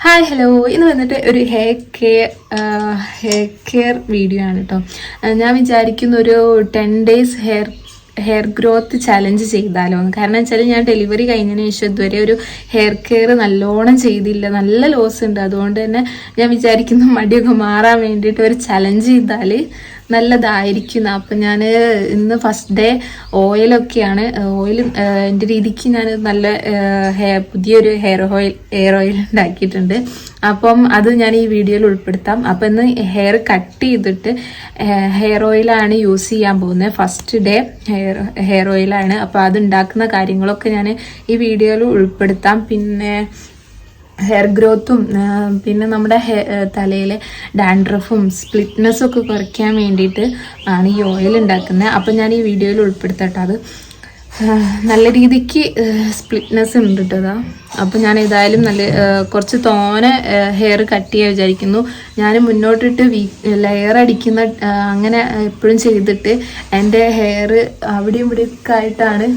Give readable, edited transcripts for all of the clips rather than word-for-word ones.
Hi hello, ഇന്ന് വന്നിട്ട് ഒരു ഹെയർ കെയർ വീഡിയോ ആണ് കേട്ടോ. ഞാൻ വിചാരിക്കുന്ന ഒരു 10 days ഹെയർ ഗ്രോത്ത് ചലഞ്ച് ചെയ്താലോ എന്ന്. കാരണം വെച്ചാൽ ഞാൻ ഡെലിവറി കഴിഞ്ഞതിന് ശേഷം ഇതുവരെ ഒരു ഹെയർ കെയർ നല്ലോണം ചെയ്തില്ല, നല്ല ലോസ് ഉണ്ട്. അതുകൊണ്ട് തന്നെ ഞാൻ വിചാരിക്കുന്ന മടിയൊക്കെ മാറാൻ വേണ്ടിയിട്ട് ഒരു ചലഞ്ച് ചെയ്താൽ നല്ലതായിരിക്കും. അപ്പം ഞാൻ ഇന്ന് ഫസ്റ്റ് ഡേ ഓയിലൊക്കെയാണ്. എൻ്റെ രീതിക്ക് ഞാൻ നല്ല പുതിയൊരു ഹെയർ ഓയിൽ ഉണ്ടാക്കിയിട്ടുണ്ട്. അപ്പം അത് ഞാൻ ഈ വീഡിയോയിൽ ഉൾപ്പെടുത്താം. അപ്പം ഇന്ന് ഹെയർ കട്ട് ചെയ്തിട്ട് ഹെയർ ഓയിലാണ് യൂസ് ചെയ്യാൻ പോകുന്നത്. ഫസ്റ്റ് ഡേ ഹെയർ ഓയിലാണ്. അപ്പോൾ അത് ഉണ്ടാക്കുന്ന കാര്യങ്ങളൊക്കെ ഞാൻ ഈ വീഡിയോയിൽ ഉൾപ്പെടുത്താം. പിന്നെ ഹെയർ ഗ്രോത്തും പിന്നെ നമ്മുടെ തലയിലെ ഡാൻഡ്രഫും സ്പ്ലിറ്റ്നെസ്സും ഒക്കെ കുറയ്ക്കാൻ വേണ്ടിയിട്ട് ആണ് ഈ ഓയിൽ ഉണ്ടാക്കുന്നത്. അപ്പം ഞാൻ ഈ വീഡിയോയിൽ ഉൾപ്പെടുത്തട്ടെ. അത് നല്ല രീതിക്ക് സ്പ്ലിറ്റ്നെസ് ഉണ്ട് കേട്ടോ. അപ്പം ഞാൻ ഏതായാലും കുറച്ച് തോനെ ഹെയർ കട്ട് ചെയ്യാൻ വിചാരിക്കുന്നു. ഞാൻ മുന്നോട്ടിട്ട് ലെയർ അടിക്കുന്ന അങ്ങനെ എപ്പോഴും ചെയ്തിട്ട് എൻ്റെ ഹെയർ അവിടെയും ഇവിടെയൊക്കെ ആയിട്ടാണ്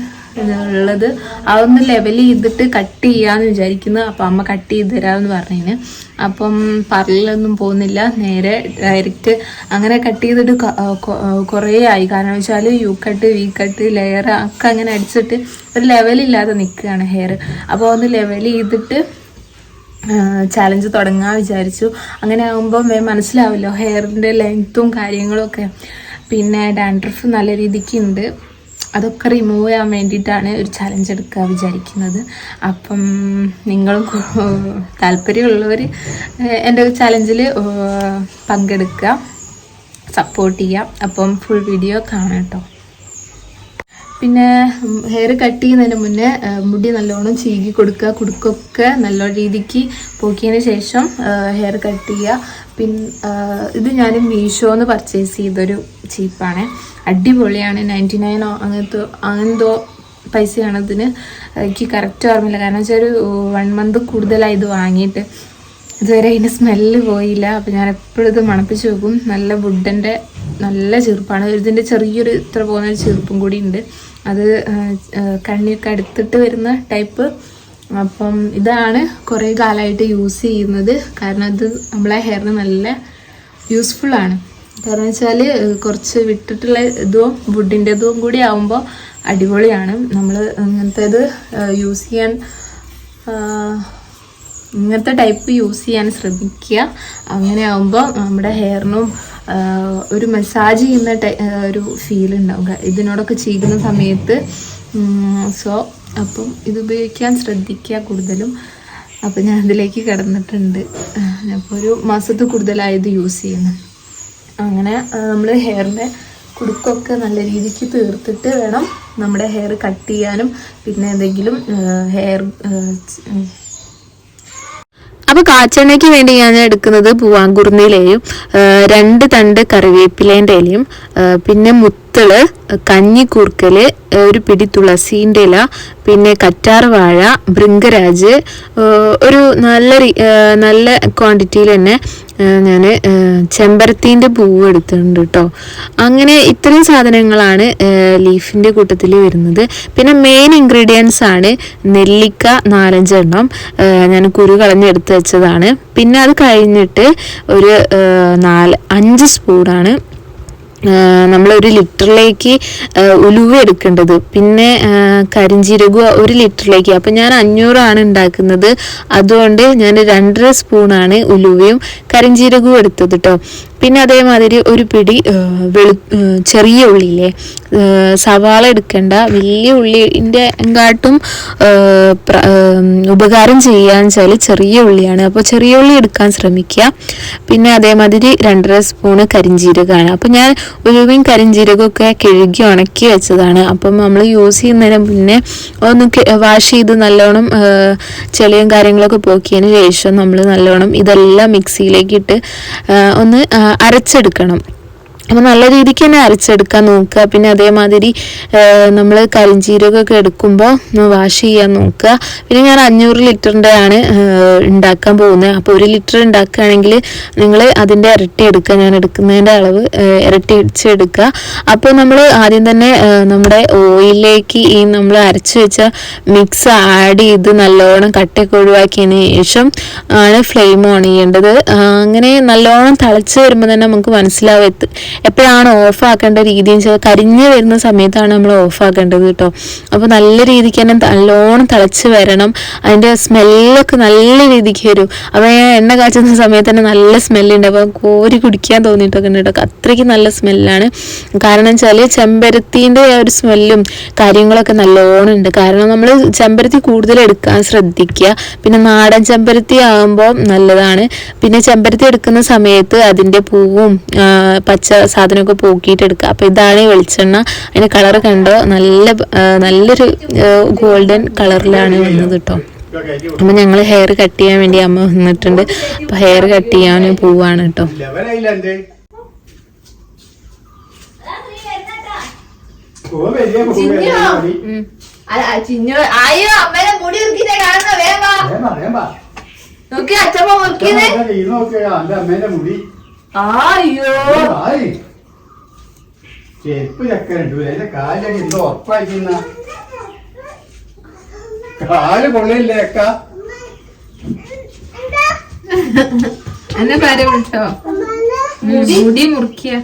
ഉള്ളത്. അതൊന്ന് ലെവൽ ചെയ്തിട്ട് കട്ട് ചെയ്യാന്ന് വിചാരിക്കുന്നു. അപ്പം അമ്മ കട്ട് ചെയ്ത് തരാമെന്ന് പറഞ്ഞതിന്. അപ്പം പാർലറിലൊന്നും പോകുന്നില്ല, നേരെ ഡയറക്റ്റ് അങ്ങനെ കട്ട് ചെയ്തിട്ട് കുറേ ആയി. കാരണം വെച്ചാൽ U cut, V cut, layer ഒക്കെ അങ്ങനെ അടിച്ചിട്ട് ഒരു ലെവലില്ലാതെ നിൽക്കുകയാണ് ഹെയർ. അപ്പോൾ ഒന്ന് ലെവൽ ചെയ്തിട്ട് ചാലഞ്ച് തുടങ്ങാൻ വിചാരിച്ചു. അങ്ങനെ ആകുമ്പോൾ മനസ്സിലാവില്ലോ ഹെയറിൻ്റെ ലെങ്ത്തും കാര്യങ്ങളും ഒക്കെ. പിന്നെ ഡാൻഡ്രഫ് നല്ല രീതിക്ക് ഉണ്ട്, അതൊക്കെ റിമൂവ് ചെയ്യാൻ വേണ്ടിയിട്ടാണ് ഒരു ചലഞ്ച് എടുക്കുക വിചാരിക്കുന്നത്. അപ്പം നിങ്ങളും താല്പര്യമുള്ളവർ എൻ്റെ ചലഞ്ചിൽ പങ്കെടുക്കുക, സപ്പോർട്ട് ചെയ്യുക. അപ്പം ഫുൾ വീഡിയോ കാണാം കേട്ടോ. പിന്നെ ഹെയർ കട്ട് ചെയ്യുന്നതിന് മുന്നേ മുടി നല്ലോണം ചീകി കൊടുക്കുക, കുടുക്കൊക്കെ നല്ല രീതിക്ക് പോക്കിയതിന് ശേഷം ഹെയർ കട്ട് ചെയ്യുക. ഇത് ഞാൻ മീഷോന്ന് പർച്ചേസ് ചെയ്തൊരു ചീപ്പാണ്, അടിപൊളിയാണ്. 99 അങ്ങനത്തോ പൈസയാണ് ഇതിന്. എനിക്ക് കറക്റ്റ് ഓർമ്മയില്ല, കാരണം വെച്ചാൽ ഒരു 1 month കൂടുതലായി ഇത് വാങ്ങിയിട്ട്. ഇതുവരെ അതിൻ്റെ സ്മെല്ല് പോയില്ല. അപ്പം ഞാൻ എപ്പോഴും ഇത് മണപ്പിച്ച് വെക്കും. നല്ല വുഡൻ്റെ നല്ല ചെറുപ്പാണ്. ഇതിൻ്റെ ചെറിയൊരു ഇത്ര പോകുന്നൊരു ചെറുപ്പും കൂടി ഉണ്ട്. അത് കണ്ണിയൊക്കെ അടുത്തിട്ട് വരുന്ന ടൈപ്പ്. അപ്പം ഇതാണ് കുറേ കാലമായിട്ട് യൂസ് ചെയ്യുന്നത്. കാരണം ഇത് നമ്മളെ ഹെയറിന് നല്ല യൂസ്ഫുള്ളാണ്. കാരണം വെച്ചാൽ കുറച്ച് വിട്ടിട്ടുള്ള ഇതും വുഡിൻ്റെതും കൂടി ആകുമ്പോൾ അടിപൊളിയാണ്. നമ്മൾ ഇങ്ങനത്തേത് യൂസ് ചെയ്യാൻ, ഇങ്ങനത്തെ ടൈപ്പ് യൂസ് ചെയ്യാൻ ശ്രമിക്കുക. അങ്ങനെ ആകുമ്പോൾ നമ്മുടെ ഹെയറിനും ഒരു മസാജ് ചെയ്യുന്ന ഒരു ഫീൽ ഉണ്ടാവും ഇതിനോടൊക്കെ ചെയ്യുന്ന സമയത്ത്. അപ്പം ഇത് ഉപയോഗിക്കാൻ ശ്രദ്ധിക്കുക കൂടുതലും. അപ്പം ഞാൻ അതിലേക്ക് കിടന്നിട്ടുണ്ട്. അപ്പോൾ ഒരു മാസത്തിൽ കൂടുതലായത് യൂസ് ചെയ്യുന്നു. അങ്ങനെ നമ്മൾ ഹെയറിൻ്റെ കുടുക്കൊക്കെ നല്ല രീതിക്ക് തീർത്തിട്ട് വേണം നമ്മുടെ ഹെയർ കട്ട് ചെയ്യാനും. പിന്നെ എന്തെങ്കിലും ഹെയർ അപ്പോൾ കാച്ചെണ്ണയ്ക്ക് വേണ്ടി ഞാൻ എടുക്കുന്നത് പൂവാങ്കുറുന്നിയിലയും 2 തണ്ട് കറിവേപ്പിലേൻ്റെ ഇലയും, പിന്നെ മുത്തള്, കഞ്ഞിക്കൂർക്കല്, ഒരു പിടി തുളസീൻ്റെ ഇല, പിന്നെ കറ്റാർ വാഴ, ഭൃംഗരാജ്, ഒരു നല്ല ക്വാണ്ടിറ്റിയിൽ തന്നെ ഞാൻ ചെമ്പരത്തീൻ്റെ പൂവ് എടുത്തിട്ടുണ്ട് കേട്ടോ. അങ്ങനെ ഇത്രയും സാധനങ്ങളാണ് ലീഫിൻ്റെ കൂട്ടത്തിൽ വരുന്നത്. പിന്നെ മെയിൻ ഇൻഗ്രീഡിയൻസ് ആണ് നെല്ലിക്ക 4-5 എണ്ണം ഞാൻ കുരു കളഞ്ഞെടുത്ത് വെച്ചതാണ്. പിന്നെ അത് കഴിഞ്ഞിട്ട് ഒരു 4-5 സ്പൂണാണ് നമ്മളൊരു ലിറ്ററിലേക്ക് ഉലുവ എടുക്കേണ്ടത്. പിന്നെ കരിഞ്ജീരകം 1 ലിറ്ററിലേക്ക്. അപ്പം ഞാൻ 500 ഉണ്ടാക്കുന്നത്, അതുകൊണ്ട് ഞാൻ 2.5 സ്പൂണാണ് ഉലുവയും കരിഞ്ജീരകവും എടുത്തത് കേട്ടോ. പിന്നെ അതേമാതിരി ഒരു പിടി ചെറിയ ഉള്ളിയില്ലേ, സവാള എടുക്കേണ്ട, വലിയ ഉള്ളിൻ്റെ കാട്ടും ഉപകാരം ചെയ്യാന്ന് വെച്ചാൽ ചെറിയ ഉള്ളിയാണ്. അപ്പോൾ ചെറിയ ഉള്ളി എടുക്കാൻ ശ്രമിക്കുക. പിന്നെ അതേമാതിരി 2.5 സ്പൂണ് കരിഞ്ജീരകമാണ്. അപ്പം ഞാൻ ഉലുവയും കരിഞ്ജീരകമൊക്കെ കഴുകി ഉണക്കി വെച്ചതാണ്. അപ്പം നമ്മൾ യൂസ് ചെയ്യുന്നതിന് മുന്നേ ഒന്ന് വാഷ് ചെയ്ത് നല്ലോണം ചെളിയും കാര്യങ്ങളൊക്കെ പോക്കിയതിന് ശേഷം നമ്മൾ നല്ലോണം ഇതെല്ലാം മിക്സിയിലേക്ക് ഇട്ട് ഒന്ന് അരച്ചെടുക്കണം. അപ്പോൾ നല്ല രീതിക്ക് തന്നെ അരച്ചെടുക്കാൻ നോക്കുക. പിന്നെ അതേമാതിരി നമ്മൾ കരിഞ്ചീരകമൊക്കെ എടുക്കുമ്പോൾ വാഷ് ചെയ്യാൻ നോക്കുക. പിന്നെ ഞാൻ 500 ലിറ്ററിൻ്റെ ആണ് ഉണ്ടാക്കാൻ പോകുന്നത്. അപ്പോൾ 1 ലിറ്റർ ഉണ്ടാക്കുകയാണെങ്കിൽ നിങ്ങൾ അതിൻ്റെ ഇരട്ടി എടുക്കുക. ഞാൻ എടുക്കുന്നതിൻ്റെ അളവ് ഇരട്ടി എടുക്കുക. അപ്പോൾ നമ്മൾ ആദ്യം തന്നെ നമ്മുടെ ഓയിലിലേക്ക് ഈ നമ്മൾ അരച്ച് വെച്ച മിക്സ് ആഡ് ചെയ്ത് നല്ലോണം കട്ടയൊക്കെ ഒഴിവാക്കിയതിന് ശേഷം ആണ് ഫ്ലെയിം ഓൺ ചെയ്യേണ്ടത്. അങ്ങനെ നല്ലോണം തിളച്ച് വരുമ്പോൾ തന്നെ നമുക്ക് മനസ്സിലാവും എപ്പോഴാണ് ഓഫ് ആക്കേണ്ട രീതിയെന്ന് വെച്ചാൽ കരിഞ്ഞ് വരുന്ന സമയത്താണ് നമ്മൾ ഓഫ് ആക്കേണ്ടത് കേട്ടോ. അപ്പോൾ നല്ല രീതിക്ക് തന്നെ നല്ലോണം തിളച്ച് വരണം. അതിൻ്റെ സ്മെല്ലൊക്കെ നല്ല രീതിക്ക് വരും. അപ്പോൾ ഞാൻ എണ്ണ കാച്ചുന്ന സമയത്ത് തന്നെ നല്ല സ്മെല്ലുണ്ട്. അപ്പോൾ കോരി കുടിക്കാൻ തോന്നിയിട്ടൊക്കെ ഉണ്ട് കേട്ടോ. അത്രയ്ക്ക് നല്ല സ്മെല്ലാണ്. കാരണം വെച്ചാൽ ചെമ്പരത്തീൻ്റെ ഒരു സ്മെല്ലും കാര്യങ്ങളൊക്കെ നല്ലോണം ഉണ്ട്. കാരണം നമ്മൾ ചെമ്പരത്തി കൂടുതൽ എടുക്കാൻ ശ്രദ്ധിക്കുക. പിന്നെ നാടൻ ചെമ്പരത്തി ആകുമ്പോൾ നല്ലതാണ്. പിന്നെ ചെമ്പരത്തി എടുക്കുന്ന സമയത്ത് അതിൻ്റെ പൂവും പച്ച സാധനമൊക്കെ പോക്കിയിട്ട് എടുക്കുക. അപ്പോൾ ഇതാണ് ഈ വെളിച്ചെണ്ണ. അതിൻ്റെ കളർ കണ്ടോ, നല്ലൊരു ഗോൾഡൻ കളറിലാണ് വന്നത് കേട്ടോ. അപ്പോൾ ഞങ്ങൾ ഹെയർ കട്ട് ചെയ്യാൻ വേണ്ടി അമ്മ വന്നിട്ടുണ്ട്. അപ്പോൾ ഹെയർ കട്ട് ചെയ്യാൻ പോവാണ് കേട്ടോ. ചെരുപ്പ് ചക്കനുണ്ട്. അതിന്റെ കാലടി എന്തോ ഉറപ്പായിരിക്കുന്ന കാല് കൊള്ളില്ലേ അക്ക? എന്നെ പേര് വിട്ടോ മുടി മുറിക്കുക.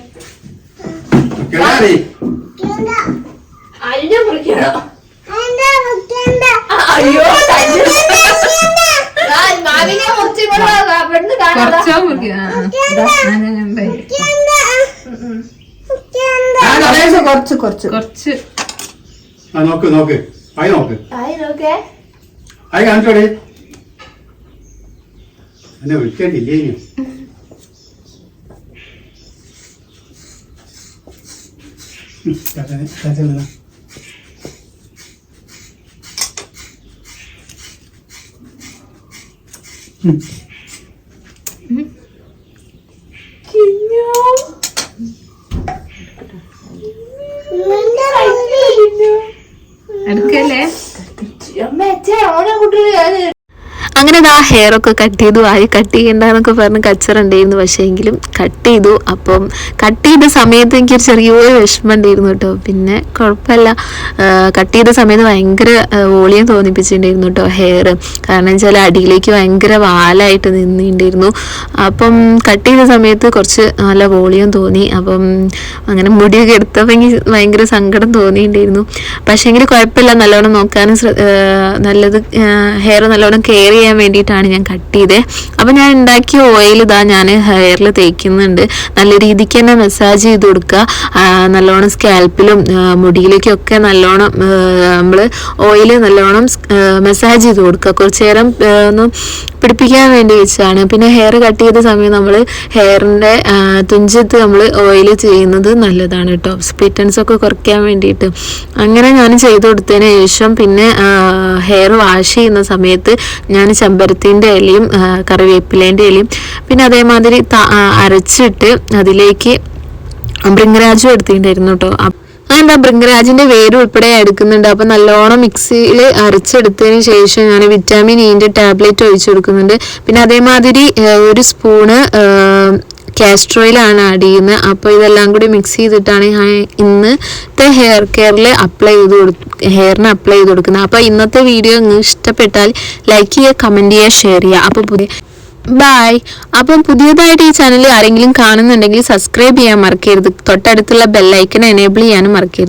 കുറച്ച് നോക്ക് നോക്ക് ആയി നോക്ക് ആയി കാണിച്ചോടെ. എന്നെ വിളിക്കണ്ടില്ലേ ഇനി? എടുക്കല്ലേ. അങ്ങനെ ആ ഹെയർ ഒക്കെ കട്ട് ചെയ്തു. ആയി കട്ട് ചെയ്യണ്ടെന്നൊക്കെ പറഞ്ഞ് കച്ചറുണ്ടായിരുന്നു. പക്ഷേ എങ്കിലും കട്ട് ചെയ്തു. അപ്പം കട്ട് ചെയ്ത സമയത്ത് എനിക്കൊരു ചെറിയൊരു വിഷമം ഉണ്ടായിരുന്നു കേട്ടോ. പിന്നെ കുഴപ്പമില്ല. കട്ട് ചെയ്ത സമയത്ത് ഭയങ്കര വോളിയം തോന്നിപ്പിച്ചിട്ടുണ്ടായിരുന്നു കേട്ടോ ഹെയർ. കാരണം വെച്ചാൽ അടിയിലേക്ക് ഭയങ്കര വാലായിട്ട് നിന്നിട്ടുണ്ടായിരുന്നു. അപ്പം കട്ട് ചെയ്ത സമയത്ത് കുറച്ച് നല്ല വോളിയം തോന്നി. അപ്പം അങ്ങനെ മുടിയൊക്കെ എടുത്തപ്പോൾ എനിക്ക് ഭയങ്കര സങ്കടം തോന്നിയിട്ടുണ്ടായിരുന്നു. പക്ഷേ എങ്കിൽ കുഴപ്പമില്ല. നല്ലോണം നോക്കാനും നല്ലത് ഹെയർ നല്ലോണം കെയർ ചെയ്യാൻ വേണ്ടിയിട്ടാണ് ഞാൻ കട്ട് ചെയ്തത്. അപ്പോൾ ഞാൻ ഉണ്ടാക്കിയ ഓയിൽ ഇതാ ഞാൻ ഹെയറിൽ തേക്കുന്നുണ്ട്. നല്ല രീതിക്ക് തന്നെ മസാജ് ചെയ്ത് കൊടുക്കുക. നല്ലോണം സ്കാൽപ്പിലും മുടിയിലേക്കൊക്കെ നല്ലോണം നമ്മൾ ഓയിൽ നല്ലോണം മസാജ് ചെയ്ത് കൊടുക്കുക. കുറച്ച് നേരം ഒന്ന് പിടിപ്പിക്കാൻ വേണ്ടി വെച്ചാണ്. പിന്നെ ഹെയർ കട്ട് ചെയ്ത സമയം നമ്മൾ ഹെയറിൻ്റെ തുഞ്ചത്ത് നമ്മൾ ഓയിൽ ചെയ്യുന്നത് നല്ലതാണ് കേട്ടോ. സ്പ്ലിറ്റൻസ് ഒക്കെ കുറയ്ക്കാൻ വേണ്ടിയിട്ട്. അങ്ങനെ ഞാൻ ചെയ്ത് കൊടുത്തതിന് ശേഷം പിന്നെ ഹെയർ വാഷ് ചെയ്യുന്ന സമയത്ത് ഞാൻ ചെമ്പരത്തിൻ്റെ ഇലയും കറിവേപ്പിലേൻ്റെ ഇലയും പിന്നെ അതേമാതിരി അരച്ചിട്ട് അതിലേക്ക് ഭൃംഗരാജും എടുത്തിട്ടുണ്ടായിരുന്നു കേട്ടോ. എന്താ ഭൃംഗരാജിന്റെ വേര് ഉൾപ്പെടെ എടുക്കുന്നുണ്ട്. അപ്പൊ നല്ലോണം മിക്സിയിൽ അരച്ചെടുത്തതിന് ശേഷം ഞാൻ വിറ്റാമിൻ ഇന്റെ ടാബ്ലറ്റ് ഒഴിച്ചു കൊടുക്കുന്നുണ്ട്. പിന്നെ അതേമാതിരി 1 സ്പൂണ് കാസ്ട്രോയിലാണ് ആഡ് ചെയ്യുന്നത്. അപ്പോൾ ഇതെല്ലാം കൂടി മിക്സ് ചെയ്തിട്ടാണ് ഇന്നത്തെ ഹെയർ കെയറിൽ ഹെയറിന് അപ്ലൈ ചെയ്ത് കൊടുക്കുന്നത്. അപ്പോൾ ഇന്നത്തെ വീഡിയോ നിങ്ങൾക്ക് ഇഷ്ടപ്പെട്ടാൽ ലൈക്ക് ചെയ്യുക, കമൻറ്റ് ചെയ്യുക, ഷെയർ ചെയ്യുക. അപ്പോൾ ബൈ. അപ്പം പുതിയതായിട്ട് ഈ ചാനൽ ആരെങ്കിലും കാണുന്നുണ്ടെങ്കിൽ സബ്സ്ക്രൈബ് ചെയ്യാൻ മറക്കരുത്. തൊട്ടടുത്തുള്ള ബെല്ലൈക്കൺ എനേബിൾ ചെയ്യാനും മറക്കരുത്.